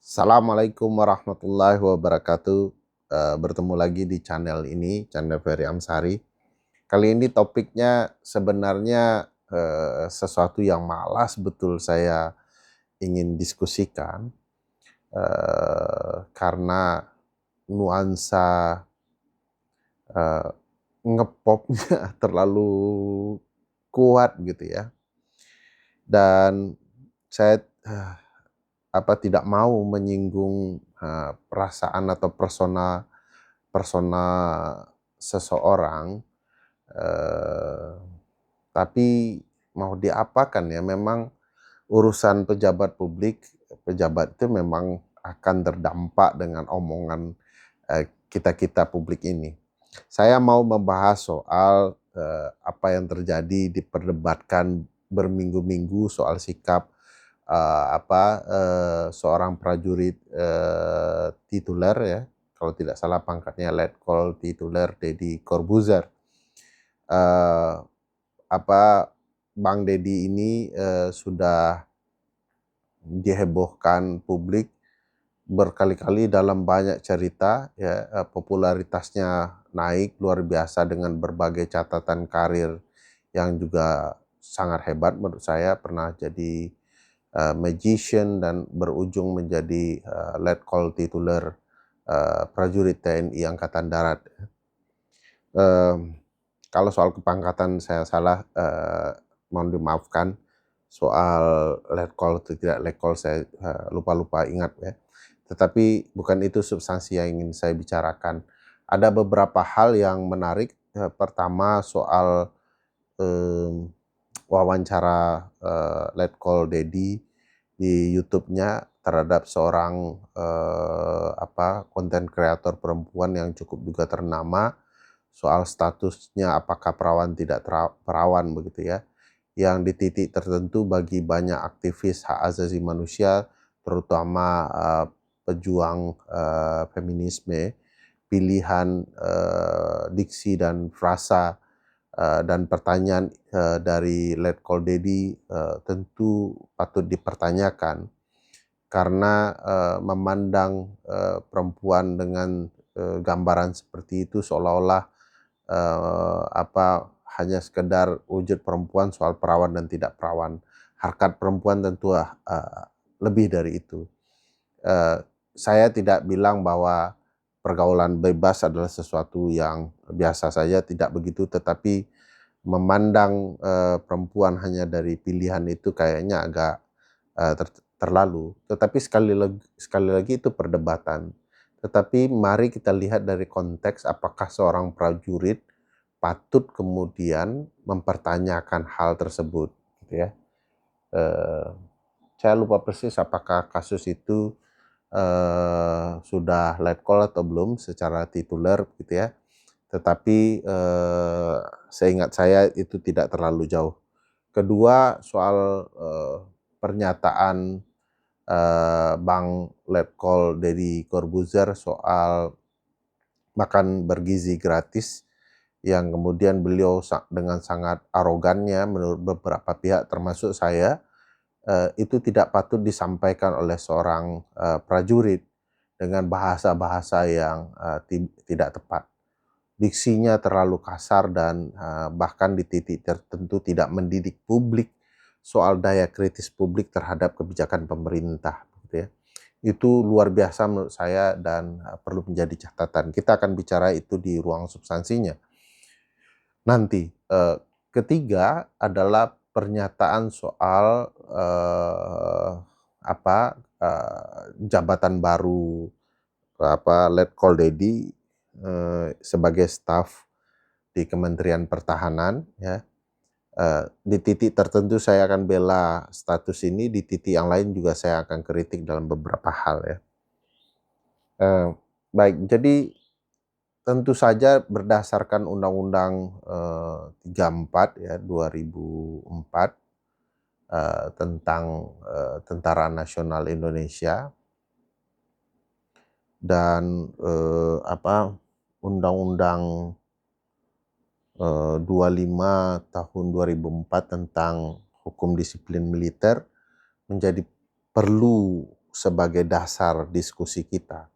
Assalamualaikum warahmatullahi wabarakatuh. Bertemu lagi di channel ini, channel Ferry Amsari. Kali ini topiknya sebenarnya sesuatu yang malas betul saya ingin diskusikan karena nuansa eh, ngepopnya terlalu kuat gitu ya. Dan saya tidak mau menyinggung perasaan atau persona persona seseorang, eee, tapi mau diapakan ya, memang urusan pejabat publik, pejabat itu memang akan terdampak dengan omongan, kita-kita publik ini. Saya mau membahas soal, apa yang terjadi diperdebatkan berminggu-minggu soal sikap, seorang prajurit, tituler ya, kalau tidak salah pangkatnya Letkol Tituler Deddy Corbuzier. Eee, Bang Deddy ini, sudah dihebohkan publik berkali-kali dalam banyak cerita ya, popularitasnya naik luar biasa dengan berbagai catatan karir yang juga sangat hebat menurut saya, pernah jadi, magician dan berujung menjadi, Letkol Tituler, prajurit TNI Angkatan Darat. Mmm, Kalau soal kepangkatan saya salah, mohon dimaafkan. Soal letkol atau tidak letkol saya, lupa-lupa ingat ya. Tetapi bukan itu substansi yang ingin saya bicarakan. Ada beberapa hal yang menarik, pertama soal, mmm, wawancara, Letkol Deddy di YouTube-nya terhadap seorang, konten kreator perempuan yang cukup juga ternama, soal statusnya apakah perawan tidak perawan begitu ya, yang di titik tertentu bagi banyak aktivis hak asasi manusia, terutama, pejuang, feminisme, pilihan, diksi dan frasa, dan pertanyaan, dari Letkol Deddy, tentu patut dipertanyakan karena, memandang, perempuan dengan, gambaran seperti itu seolah-olah, hanya sekedar wujud perempuan soal perawan dan tidak perawan. Harkat perempuan tentu, lebih dari itu. Saya tidak bilang bahwa pergaulan bebas adalah sesuatu yang biasa saja, tidak begitu, tetapi memandang, perempuan hanya dari pilihan itu kayaknya agak, terlalu. Tetapi sekali lagi itu perdebatan. Tetapi mari kita lihat dari konteks apakah seorang prajurit patut kemudian mempertanyakan hal tersebut, gitu ya. Eee, saya lupa persis apakah kasus itu, sudah letkol atau belum secara tituler gitu ya, tetapi, seingat saya itu tidak terlalu jauh. Kedua soal, pernyataan, Bang Letkol Deddy Corbuzier soal makan bergizi gratis, yang kemudian beliau dengan sangat arogannya menurut beberapa pihak termasuk saya, itu tidak patut disampaikan oleh seorang, prajurit dengan bahasa-bahasa yang, tidak tepat. Diksinya terlalu kasar dan, bahkan di titik tertentu tidak mendidik publik soal daya kritis publik terhadap kebijakan pemerintah, gitu ya. Itu luar biasa menurut saya dan, perlu menjadi catatan. Kita akan bicara itu di ruang substansinya nanti. Ketiga adalah pernyataan soal, jabatan baru, Letkol Deddy, sebagai staf di Kementerian Pertahanan ya. Di titik tertentu saya akan bela status ini, di titik yang lain juga saya akan kritik dalam beberapa hal ya. Eee, Baik, jadi tentu saja berdasarkan Undang-Undang, 34 ya 2004, tentang, Tentara Nasional Indonesia dan, Undang-Undang, 25 tahun 2004 tentang hukum disiplin militer, menjadi perlu sebagai dasar diskusi kita.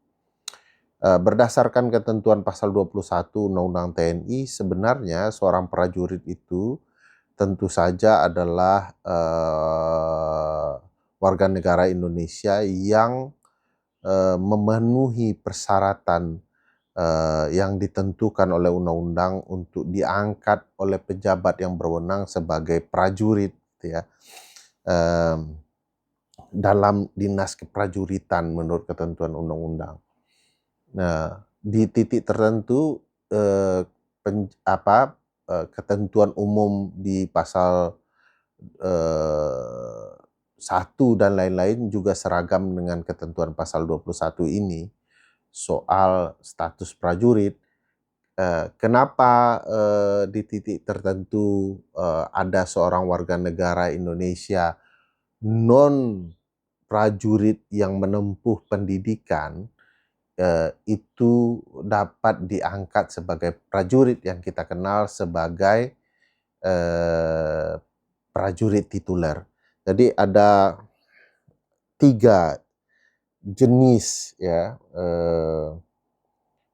Berdasarkan ketentuan pasal 21 Undang-Undang TNI, sebenarnya seorang prajurit itu tentu saja adalah warga negara Indonesia yang memenuhi persyaratan yang ditentukan oleh undang-undang untuk diangkat oleh pejabat yang berwenang sebagai prajurit, gitu ya, dalam dinas keprajuritan menurut ketentuan undang-undang. Nah, di titik tertentu ketentuan umum di pasal 1 dan lain-lain juga seragam dengan ketentuan pasal 21 ini soal status prajurit. Kenapa di titik tertentu ada seorang warga negara Indonesia non prajurit yang menempuh pendidikan itu dapat diangkat sebagai prajurit yang kita kenal sebagai prajurit tituler. Jadi ada 3 jenis ya,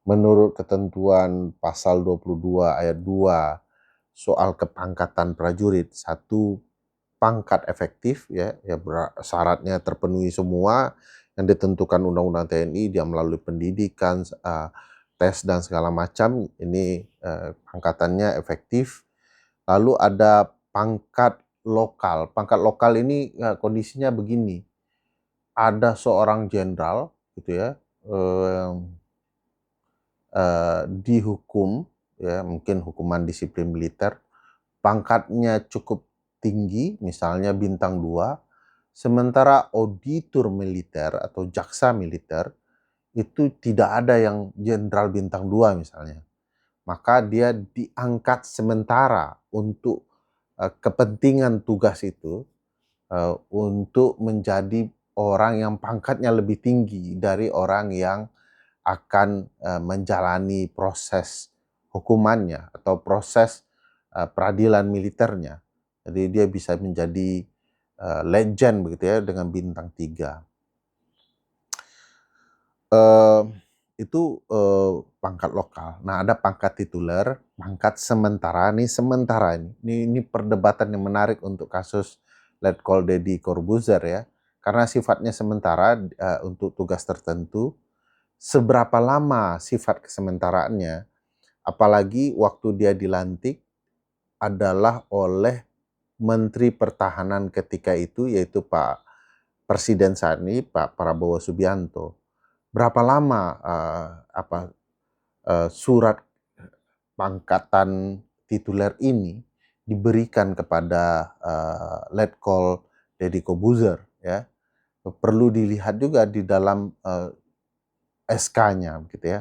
menurut ketentuan pasal 22 ayat 2 soal kepangkatan prajurit. 1, pangkat efektif ya, syaratnya terpenuhi semua yang ditentukan Undang-Undang TNI, dia melalui pendidikan, tes dan segala macam, ini pangkatannya efektif. Lalu ada pangkat lokal. Pangkat lokal ini kondisinya begini, ada seorang jenderal gitu ya, dihukum ya, mungkin hukuman disiplin militer, pangkatnya cukup tinggi, misalnya bintang 2, sementara auditor militer atau jaksa militer itu tidak ada yang jenderal bintang 2 misalnya. Maka dia diangkat sementara untuk kepentingan tugas itu, untuk menjadi orang yang pangkatnya lebih tinggi dari orang yang akan menjalani proses hukumannya atau proses peradilan militernya. Jadi dia bisa menjadi legend begitu ya dengan bintang 3. Itu pangkat lokal. Nah, ada pangkat tituler, pangkat sementara. Ini perdebatan yang menarik untuk kasus Letkol Deddy Corbuzier ya. Karena sifatnya sementara untuk tugas tertentu. Seberapa lama sifat kesementaraannya, apalagi waktu dia dilantik adalah oleh Menteri Pertahanan ketika itu, yaitu Pak Presiden saat ini, Pak Prabowo Subianto. Berapa lama surat pangkatan tituler ini diberikan kepada Letkol Deddy Corbuzier ya. Perlu dilihat juga di dalam SK-nya gitu ya.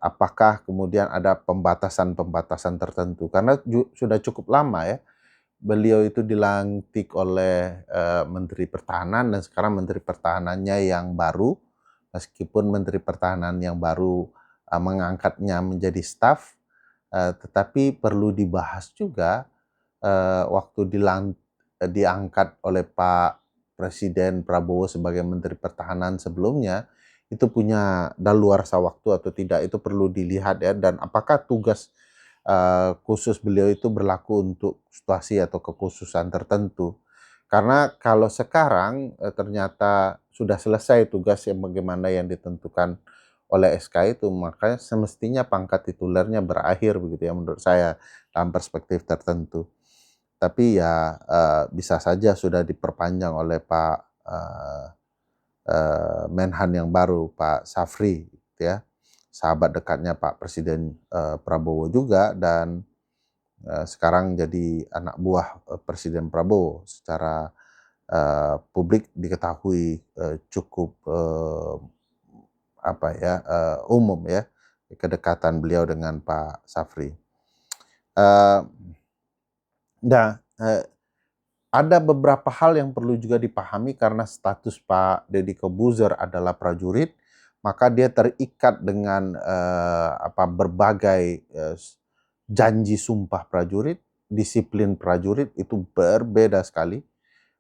Apakah kemudian ada pembatasan-pembatasan tertentu, karena sudah cukup lama ya beliau itu dilantik oleh Menteri Pertahanan, dan sekarang Menteri Pertahanannya yang baru, meskipun Menteri Pertahanan yang baru mengangkatnya menjadi staf, tetapi perlu dibahas juga waktu diangkat oleh Pak Presiden Prabowo sebagai Menteri Pertahanan sebelumnya, itu punya daluarsa waktu atau tidak, itu perlu dilihat ya, dan apakah tugas khusus beliau itu berlaku untuk situasi atau kekhususan tertentu. Karena kalau sekarang ternyata sudah selesai tugas yang bagaimana yang ditentukan oleh SK itu, maka semestinya pangkat titulernya berakhir begitu ya menurut saya dalam perspektif tertentu. Tapi ya bisa saja sudah diperpanjang oleh Pak Menhan yang baru, Pak Safri gitu ya. Sahabat dekatnya Pak Presiden Prabowo juga, dan sekarang jadi anak buah Presiden Prabowo. Secara publik diketahui cukup umum ya, kedekatan beliau dengan Pak Safri. Ada beberapa hal yang perlu juga dipahami, karena status Pak Deddy Corbuzier adalah prajurit, maka dia terikat dengan berbagai janji sumpah prajurit, disiplin prajurit itu berbeda sekali.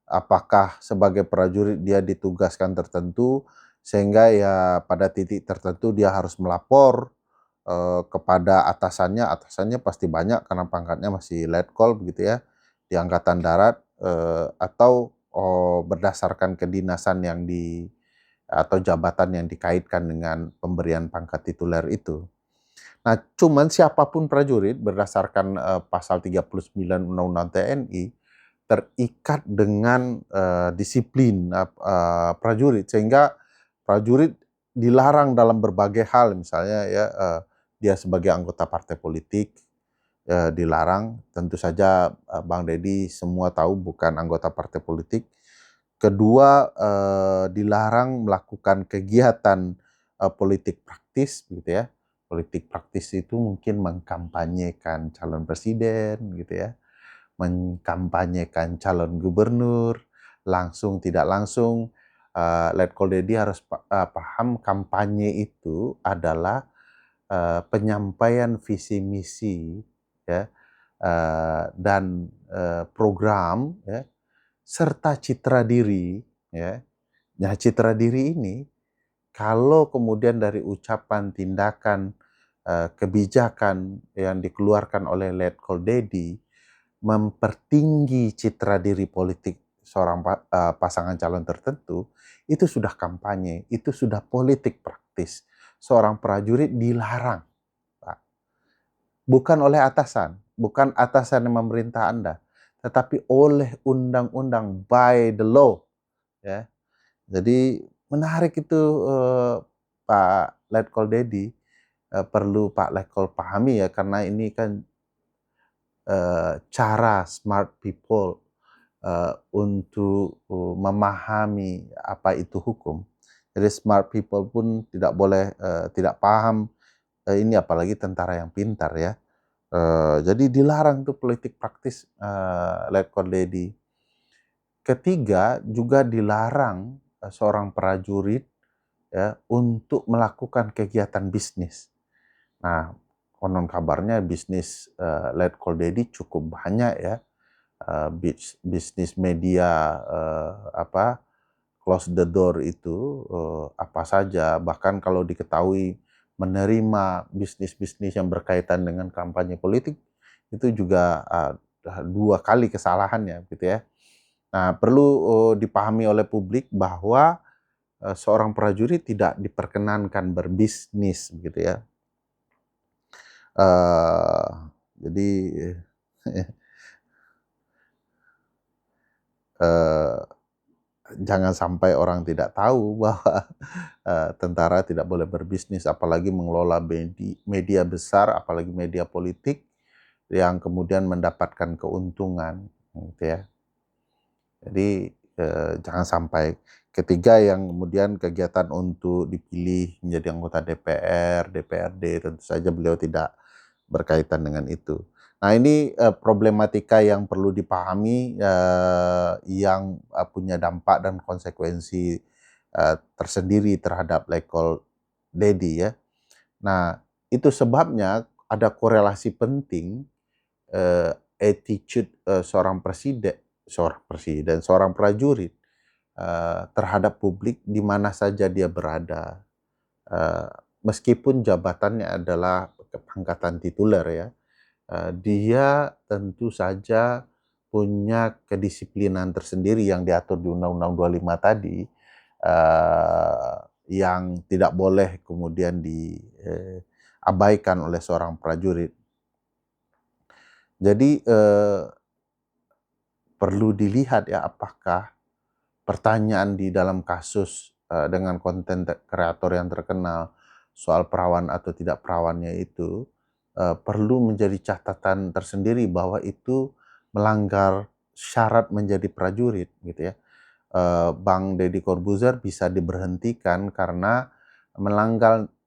apakah sebagai prajurit dia ditugaskan tertentu, sehingga ya pada titik tertentu dia harus melapor kepada atasannya. Atasannya pasti banyak karena pangkatnya masih letkol begitu ya, di Angkatan Darat, atau berdasarkan kedinasan yang atau jabatan yang dikaitkan dengan pemberian pangkat tituler itu. Nah, cuman siapapun prajurit berdasarkan pasal 39 Undang-Undang TNI terikat dengan disiplin prajurit, sehingga prajurit dilarang dalam berbagai hal, misalnya ya dia sebagai anggota partai politik dilarang. Tentu saja Bang Deddy semua tahu bukan anggota partai politik. Kedua, dilarang melakukan kegiatan politik praktis gitu ya. Politik praktis itu mungkin mengkampanyekan calon presiden gitu ya, mengkampanyekan calon gubernur, langsung tidak langsung. Letkol Dedi harus paham kampanye itu adalah penyampaian visi misi ya, dan program ya, serta citra diri ya. Nah, citra diri ini kalau kemudian dari ucapan, tindakan, kebijakan yang dikeluarkan oleh Letkol Dedi mempertinggi citra diri politik seorang pasangan calon tertentu, itu sudah kampanye, itu sudah politik praktis. Seorang prajurit dilarang, Pak. Bukan oleh atasan, bukan atasan yang memerintah Anda, tetapi oleh undang-undang, by the law, ya. Jadi menarik itu, Pak Letkol Dedi, perlu Pak Letkol pahami ya, karena ini kan cara smart people untuk memahami apa itu hukum. Jadi smart people pun tidak boleh tidak paham ini, apalagi tentara yang pintar ya. Jadi dilarang tuh politik praktis Letkol Dedi. Ketiga, juga dilarang seorang prajurit ya untuk melakukan kegiatan bisnis. Nah, konon kabarnya bisnis Letkol Dedi cukup banyak ya. Bisnis media close the door itu apa saja, bahkan kalau diketahui menerima bisnis-bisnis yang berkaitan dengan kampanye politik itu juga 2 kali kesalahannya gitu ya. Nah, perlu dipahami oleh publik bahwa seorang prajurit tidak diperkenankan berbisnis gitu ya. Jadi eh, jangan sampai orang tidak tahu bahwa tentara tidak boleh berbisnis, apalagi mengelola media besar, apalagi media politik yang kemudian mendapatkan keuntungan, gitu ya. Jadi jangan sampai. Ketiga, yang kemudian kegiatan untuk dipilih menjadi anggota DPR, DPRD, tentu saja beliau tidak berkaitan dengan itu. Nah, ini problematika yang perlu dipahami, yang punya dampak dan konsekuensi tersendiri terhadap Letkol Dedi ya. Nah, itu sebabnya ada korelasi penting attitude seorang prajurit terhadap publik di mana saja dia berada. Meskipun jabatannya adalah pangkatan tituler ya, dia tentu saja punya kedisiplinan tersendiri yang diatur di Undang-Undang 25 tadi, yang tidak boleh kemudian diabaikan oleh seorang prajurit. Jadi perlu dilihat ya, apakah pertanyaan di dalam kasus dengan konten kreator yang terkenal soal perawan atau tidak perawannya itu perlu menjadi catatan tersendiri bahwa itu melanggar syarat menjadi prajurit gitu ya. Bang Deddy Corbuzier bisa diberhentikan karena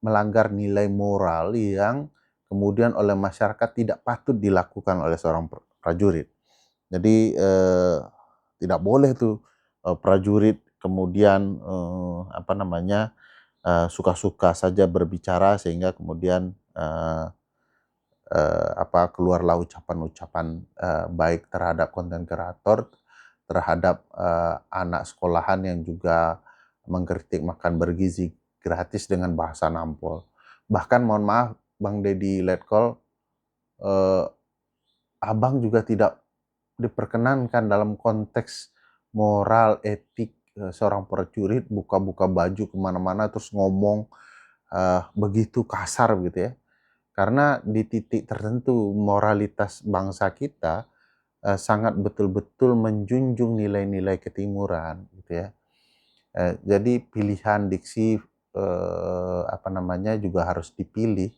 melanggar nilai moral yang kemudian oleh masyarakat tidak patut dilakukan oleh seorang prajurit. Jadi tidak boleh tuh prajurit kemudian suka-suka saja berbicara sehingga kemudian keluarlah ucapan-ucapan baik terhadap konten kreator, terhadap anak sekolahan yang juga mengkritik makan bergizi gratis dengan bahasa nampol. Bahkan mohon maaf Bang Deddy Letkol, eh, Abang juga tidak diperkenankan dalam konteks moral, etik seorang prajurit buka-buka baju kemana-mana terus ngomong begitu kasar gitu ya. Karena di titik tertentu moralitas bangsa kita sangat betul-betul menjunjung nilai-nilai ketimuran gitu ya. Jadi pilihan diksi juga harus dipilih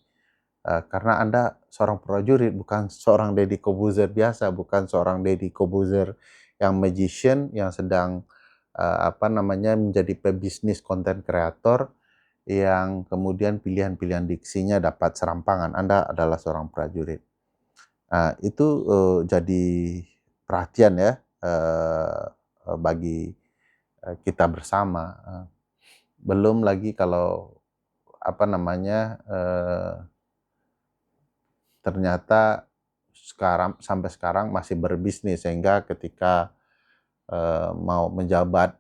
karena Anda seorang prajurit, bukan seorang Deddy Corbuzier biasa, bukan seorang Deddy Corbuzier yang magician yang sedang menjadi pebisnis konten kreator yang kemudian pilihan-pilihan diksinya dapat serampangan. Anda adalah seorang prajurit. Itu jadi perhatian ya bagi kita bersama. Belum lagi kalau ternyata sampai sekarang masih berbisnis, sehingga ketika mau menjabat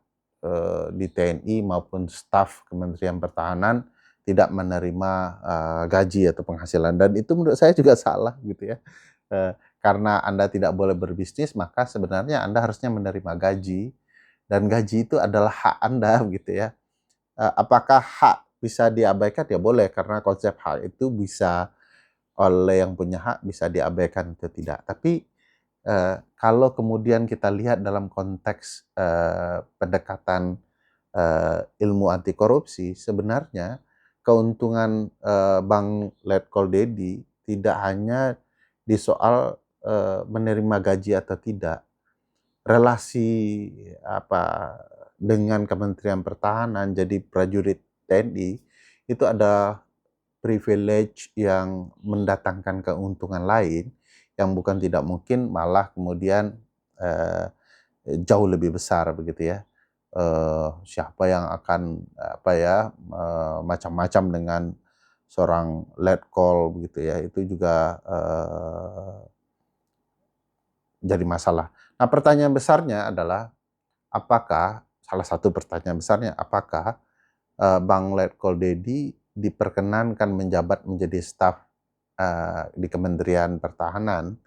di TNI maupun staf Kementerian Pertahanan tidak menerima gaji atau penghasilan, dan itu menurut saya juga salah gitu ya. Karena Anda tidak boleh berbisnis, maka sebenarnya Anda harusnya menerima gaji, dan gaji itu adalah hak Anda gitu ya. Apakah hak bisa diabaikan? Ya boleh, karena konsep hak itu bisa oleh yang punya hak bisa diabaikan atau tidak. Tapi kalau kemudian kita lihat dalam konteks pendekatan ilmu anti korupsi, sebenarnya keuntungan Bang Letkol Dedi tidak hanya di soal menerima gaji atau tidak. Relasi dengan Kementerian Pertahanan jadi prajurit TNI itu ada privilege yang mendatangkan keuntungan lain yang bukan tidak mungkin malah kemudian jauh lebih besar begitu ya. Siapa yang akan macam-macam dengan seorang letkol begitu ya, itu juga jadi masalah. Nah, pertanyaan besarnya adalah salah satu pertanyaan besarnya, apakah Bang Letkol Dedi diperkenankan menjabat menjadi staf di Kementerian Pertahanan?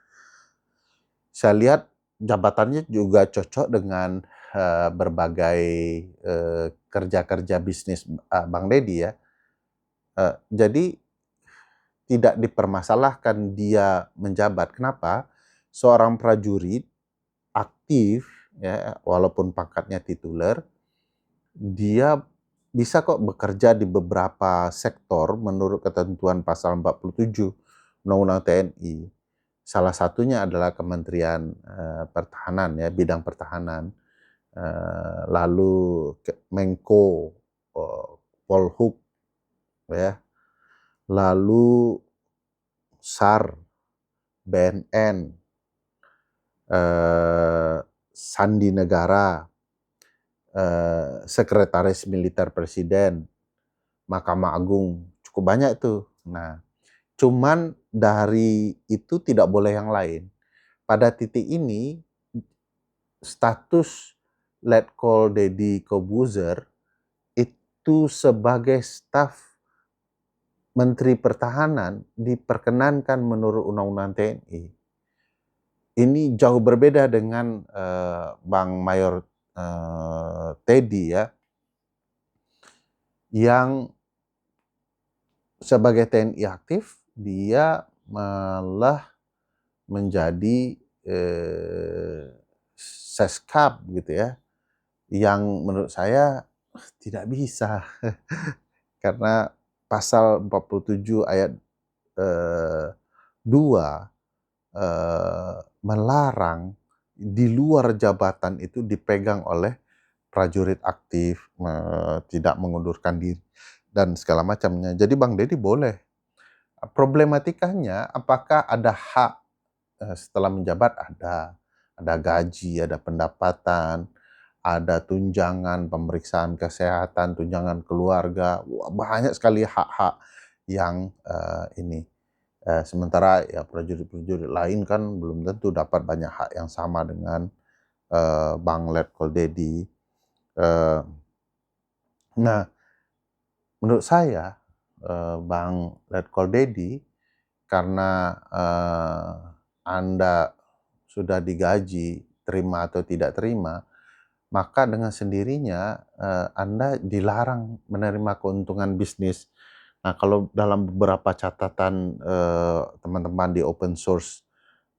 Saya lihat jabatannya juga cocok dengan berbagai kerja-kerja bisnis Bang Deddy ya. Jadi tidak dipermasalahkan dia menjabat. Kenapa? Seorang prajurit aktif ya, walaupun pangkatnya tituler, dia bisa kok bekerja di beberapa sektor menurut ketentuan pasal 47 Undang-Undang TNI. Salah satunya adalah Kementerian Pertahanan ya, bidang pertahanan. Lalu Menko Polhuk ya. Lalu SAR, BNN, Sandi Negara, Sekretaris Militer Presiden, Mahkamah Agung, cukup banyak itu. Nah, cuman dari itu tidak boleh yang lain. Pada titik ini, status Letkol Deddy Corbuzier itu sebagai staf Menteri Pertahanan diperkenankan menurut Undang-Undang TNI. Ini jauh berbeda dengan Bang Mayor Teddy ya, yang sebagai TNI aktif, dia malah menjadi Seskap gitu ya, yang menurut saya tidak bisa karena pasal 47 ayat 2 melarang di luar jabatan itu dipegang oleh prajurit aktif, tidak mengundurkan diri dan segala macamnya. Jadi Bang Deddy boleh. Problematikanya apakah ada hak setelah menjabat? Ada gaji, ada pendapatan, ada tunjangan pemeriksaan kesehatan, tunjangan keluarga, banyak sekali hak-hak yang ini. Sementara ya prajurit-prajurit lain kan belum tentu dapat banyak hak yang sama dengan Bang Letkol Dedi. Nah, menurut saya, Bang Letkol Dedi, karena Anda sudah digaji, terima atau tidak terima, maka dengan sendirinya Anda dilarang menerima keuntungan bisnis. Nah, kalau dalam beberapa catatan teman-teman di open source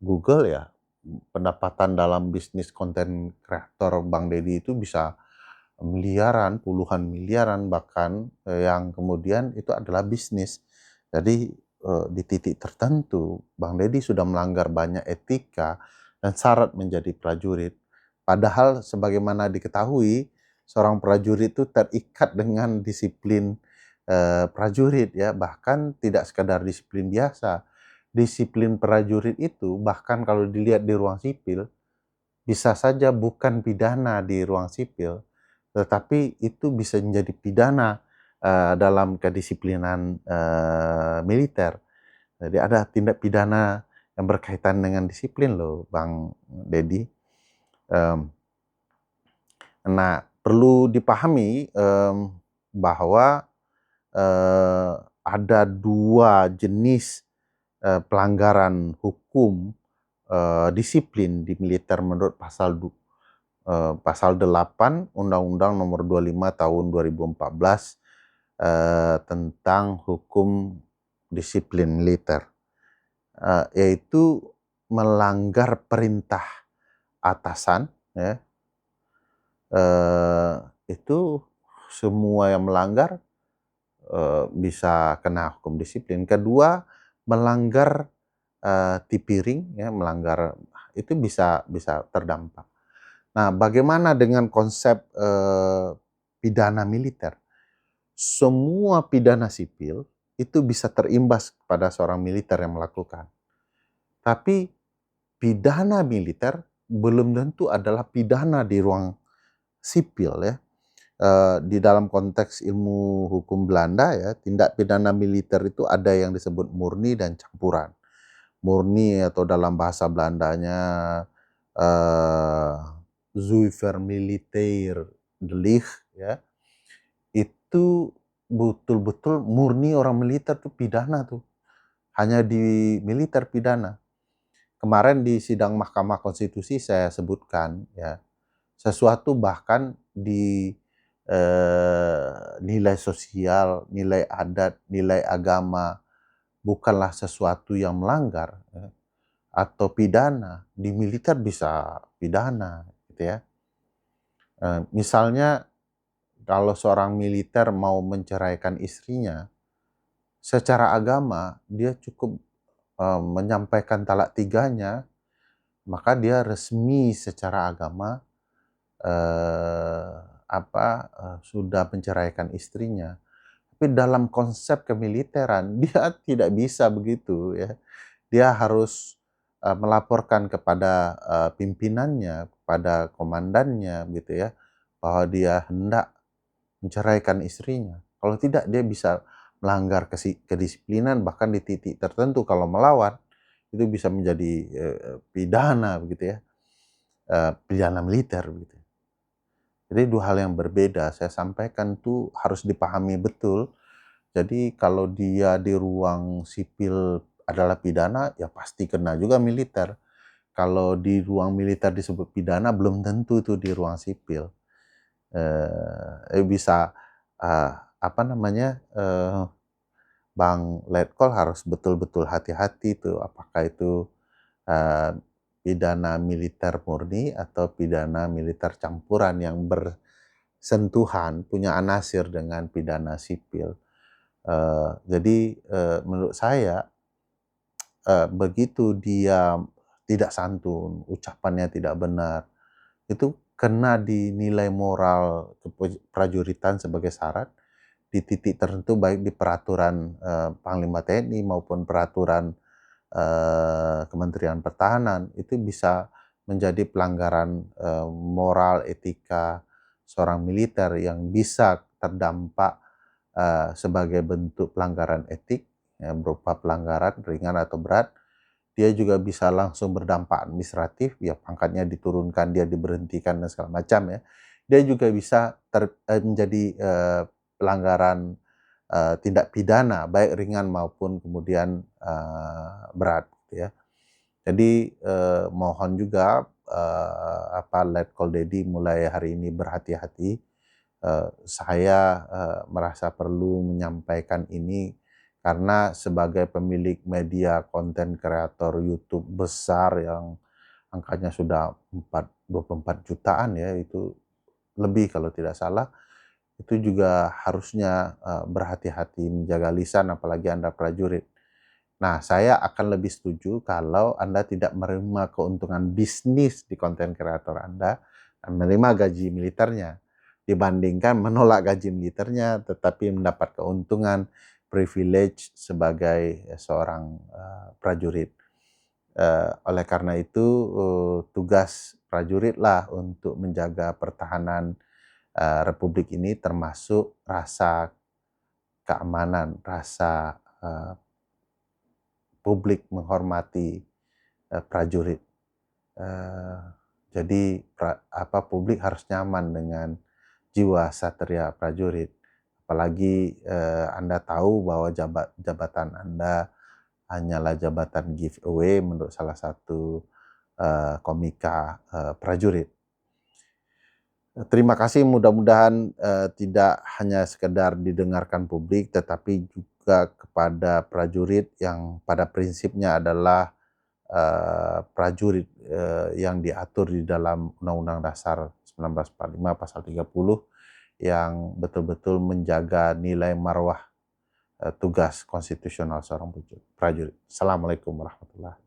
Google ya, pendapatan dalam bisnis konten kreator Bang Dedi itu bisa miliaran, puluhan miliaran bahkan, yang kemudian itu adalah bisnis. Jadi di titik tertentu Bang Dedi sudah melanggar banyak etika dan syarat menjadi prajurit. Padahal sebagaimana diketahui, seorang prajurit itu terikat dengan disiplin prajurit ya, bahkan tidak sekadar disiplin biasa. Disiplin prajurit itu bahkan kalau dilihat di ruang sipil, bisa saja bukan pidana di ruang sipil, tetapi itu bisa menjadi pidana dalam kedisiplinan militer. Jadi ada tindak pidana yang berkaitan dengan disiplin loh, Bang Dedi. Nah, perlu dipahami bahwa ada 2 jenis pelanggaran hukum disiplin di militer menurut pasal 8 Undang-Undang Nomor 25 Tahun 2014 tentang hukum disiplin militer, yaitu melanggar perintah atasan ya, itu semua yang melanggar bisa kena hukum disiplin. Kedua, melanggar tipiring ya, melanggar itu bisa terdampak. Nah, bagaimana dengan konsep pidana militer? Semua pidana sipil itu bisa terimbas kepada seorang militer yang melakukan. Tapi pidana militer belum tentu adalah pidana di ruang sipil ya. Di dalam konteks ilmu hukum Belanda ya, tindak pidana militer itu ada yang disebut murni dan campuran. Murni atau dalam bahasa Belandanya zuiver militair delict ya, itu betul-betul murni orang militer tuh pidana tuh, hanya di militer pidana. Kemarin di sidang Mahkamah Konstitusi saya sebutkan ya, sesuatu bahkan di nilai sosial, nilai adat, nilai agama, bukanlah sesuatu yang melanggar ya, atau pidana, di militer bisa pidana gitu ya. Misalnya kalau seorang militer mau menceraikan istrinya, secara agama dia cukup menyampaikan talak tiganya, maka dia resmi secara agama sudah menceraikan istrinya. Tapi dalam konsep kemiliteran dia tidak bisa begitu ya. Dia harus melaporkan kepada pimpinannya, kepada komandannya gitu ya, bahwa dia hendak menceraikan istrinya. Kalau tidak dia bisa melanggar kedisiplinan, bahkan di titik tertentu kalau melawan itu bisa menjadi pidana begitu ya, pidana militer begitu. Jadi 2 hal yang berbeda, saya sampaikan tuh harus dipahami betul. Jadi kalau dia di ruang sipil adalah pidana, ya pasti kena juga militer. Kalau di ruang militer disebut pidana, belum tentu tuh di ruang sipil. Bisa Bang Letkol harus betul-betul hati-hati tuh, apakah itu pidana militer murni atau pidana militer campuran yang bersentuhan, punya anasir dengan pidana sipil. Jadi menurut saya begitu dia tidak santun, ucapannya tidak benar, itu kena di nilai moral keprajuritan sebagai syarat di titik tertentu, baik di peraturan Panglima TNI maupun peraturan Kementerian Pertahanan, itu bisa menjadi pelanggaran moral etika seorang militer yang bisa terdampak sebagai bentuk pelanggaran etik ya, berupa pelanggaran ringan atau berat dia juga bisa langsung berdampak administratif, ya pangkatnya diturunkan, dia diberhentikan dan segala macam ya. Dia juga bisa menjadi pelanggaran tindak pidana baik ringan maupun kemudian berat gitu ya. Jadi mohon juga Letkol Dedi mulai hari ini berhati-hati. Saya merasa perlu menyampaikan ini karena sebagai pemilik media konten kreator YouTube besar yang angkanya sudah 24 jutaan ya, itu lebih kalau tidak salah, itu juga harusnya berhati-hati menjaga lisan apalagi Anda prajurit. Nah, saya akan lebih setuju kalau Anda tidak menerima keuntungan bisnis di konten kreator Anda dan menerima gaji militernya, dibandingkan menolak gaji militernya tetapi mendapat keuntungan privilege sebagai seorang prajurit. Oleh karena itu, tugas prajuritlah untuk menjaga pertahanan republik ini, termasuk rasa keamanan, rasa publik menghormati prajurit. Jadi publik harus nyaman dengan jiwa satria prajurit. Apalagi Anda tahu bahwa jabatan Anda hanyalah jabatan giveaway menurut salah satu komika prajurit. Terima kasih, mudah-mudahan tidak hanya sekedar didengarkan publik, tetapi juga kepada prajurit yang pada prinsipnya adalah prajurit yang diatur di dalam Undang-Undang Dasar 1945 pasal 30 yang betul-betul menjaga nilai marwah tugas konstitusional seorang prajurit. Assalamualaikum warahmatullahi wabarakatuh.